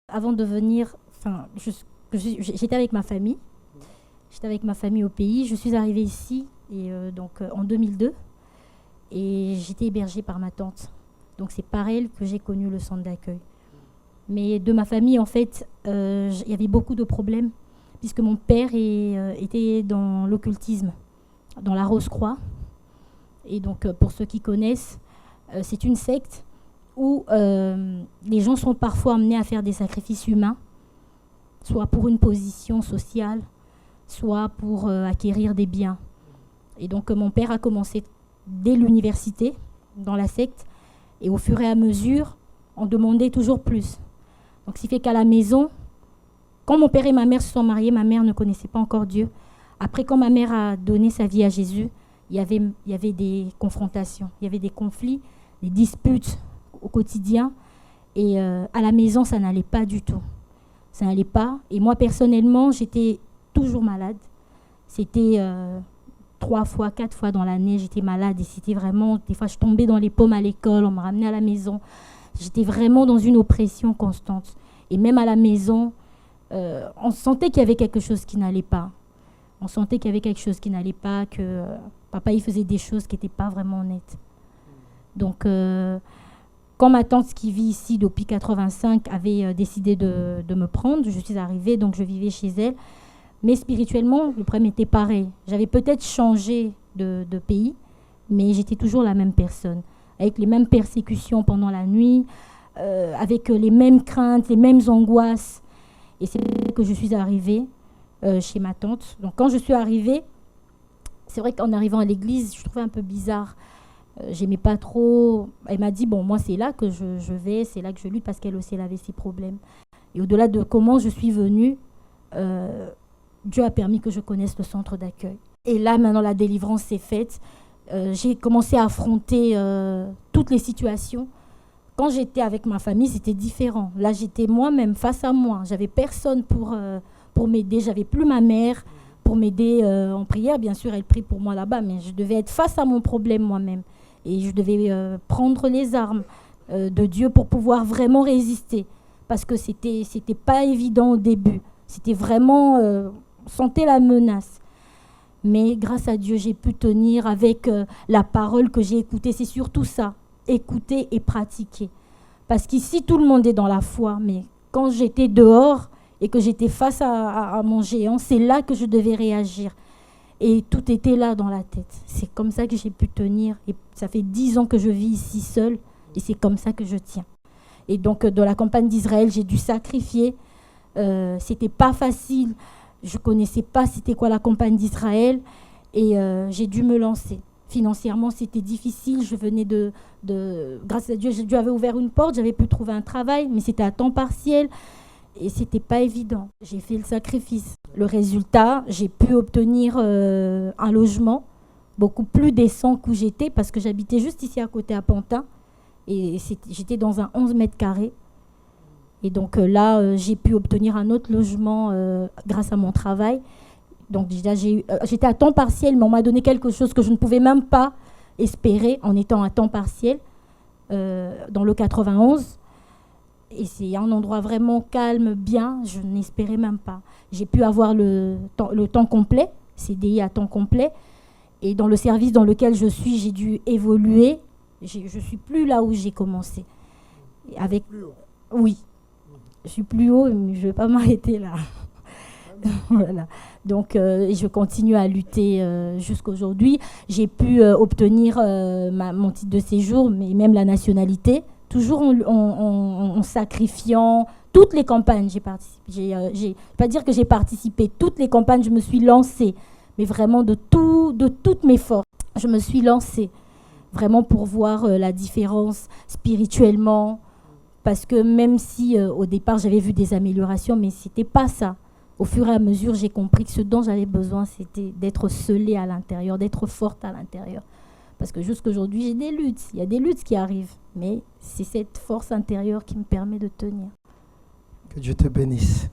Avant de venir, j'étais avec ma famille. J'étais avec ma famille au pays. Je suis arrivée ici en 2002 et j'étais hébergée par ma tante. Donc c'est par elle que j'ai connu le centre d'accueil. Mais de ma famille, en fait, il y avait beaucoup de problèmes puisque mon père était dans l'occultisme, dans la Rose-Croix. Et donc, pour ceux qui connaissent, c'est une secte où les gens sont parfois amenés à faire des sacrifices humains, soit pour une position sociale, soit pour acquérir des biens. Et donc, mon père a commencé dès l'université, dans la secte, et au fur et à mesure, on demandait toujours plus. Donc, ce qui fait qu'à la maison, quand mon père et ma mère se sont mariés, ma mère ne connaissait pas encore Dieu. Après, quand ma mère a donné sa vie à Jésus, il y avait des confrontations, il y avait des conflits, des disputes au quotidien. Et à la maison, ça n'allait pas du tout. Ça n'allait pas. Et moi, personnellement, j'étais toujours malade. C'était 3 fois, 4 fois dans l'année, j'étais malade. Et c'était vraiment, des fois, je tombais dans les pommes à l'école, on me ramenait à la maison. J'étais vraiment dans une oppression constante. Et même à la maison, on sentait qu'il y avait quelque chose qui n'allait pas. On sentait qu'il y avait quelque chose qui n'allait pas, que papa, il faisait des choses qui n'étaient pas vraiment nettes. Donc, quand ma tante qui vit ici depuis 85 avait décidé de me prendre, je suis arrivée, donc je vivais chez elle. Mais spirituellement, le problème était pareil. J'avais peut-être changé de pays, mais j'étais toujours la même personne, avec les mêmes persécutions pendant la nuit, avec les mêmes craintes, les mêmes angoisses. Et c'est là que je suis arrivée chez ma tante. Donc quand je suis arrivée, c'est vrai qu'en arrivant à l'église, je trouvais un peu bizarre. J'aimais pas trop. Elle m'a dit, bon, moi c'est là que je vais, c'est là que je lutte, parce qu'elle aussi elle avait ses problèmes. Et au-delà de comment je suis venue, Dieu a permis que je connaisse le centre d'accueil. Et là, maintenant, la délivrance s'est faite. J'ai commencé à affronter toutes les situations. Quand j'étais avec ma famille, c'était différent. Là, j'étais moi-même face à moi. J'avais personne pour m'aider. J'avais plus ma mère pour m'aider en prière. Bien sûr, elle prie pour moi là-bas, mais je devais être face à mon problème moi-même. Et je devais prendre les armes de Dieu pour pouvoir vraiment résister. Parce que c'était pas évident au début. C'était vraiment... on sentait la menace. Mais grâce à Dieu, j'ai pu tenir avec la parole que j'ai écoutée. C'est surtout ça, écouter et pratiquer. Parce qu'ici, tout le monde est dans la foi. Mais quand j'étais dehors et que j'étais face à mon géant, c'est là que je devais réagir. Et tout était là dans la tête. C'est comme ça que j'ai pu tenir. Et ça fait 10 ans que je vis ici seule. Et c'est comme ça que je tiens. Et donc, dans la campagne d'Israël, j'ai dû sacrifier. C'était pas facile. Je connaissais pas c'était quoi la campagne d'Israël. Et j'ai dû me lancer. Financièrement, c'était difficile. Je venais grâce à Dieu, Dieu avait ouvert une porte. J'avais pu trouver un travail, mais c'était à temps partiel. Et c'était pas évident. J'ai fait le sacrifice. Le résultat, j'ai pu obtenir un logement beaucoup plus décent qu'où j'étais, parce que j'habitais juste ici à côté à Pantin. Et j'étais dans un 11 mètres carrés. Et donc là, j'ai pu obtenir un autre logement grâce à mon travail. Donc déjà, j'étais à temps partiel, mais on m'a donné quelque chose que je ne pouvais même pas espérer en étant à temps partiel dans le 91. Et c'est un endroit vraiment calme, bien, je n'espérais même pas. J'ai pu avoir le temps complet, CDI à temps complet. Et dans le service dans lequel je suis, j'ai dû évoluer. Je ne suis plus là où j'ai commencé. Oui, je suis plus haut, mais je ne vais pas m'arrêter là. Voilà. Donc, je continue à lutter jusqu'à aujourd'hui. J'ai pu obtenir mon titre de séjour, mais même la nationalité. Toujours en sacrifiant toutes les campagnes, j'ai participé. Pas dire que j'ai participé, toutes les campagnes, je me suis lancée, mais vraiment de toutes mes forces. Je me suis lancée, vraiment pour voir la différence spirituellement, parce que même si au départ j'avais vu des améliorations, mais c'était pas ça. Au fur et à mesure, j'ai compris que ce dont j'avais besoin, c'était d'être scellée à l'intérieur, d'être forte à l'intérieur. Parce que jusqu'aujourd'hui, j'ai des luttes. Il y a des luttes qui arrivent. Mais c'est cette force intérieure qui me permet de tenir. Que Dieu te bénisse.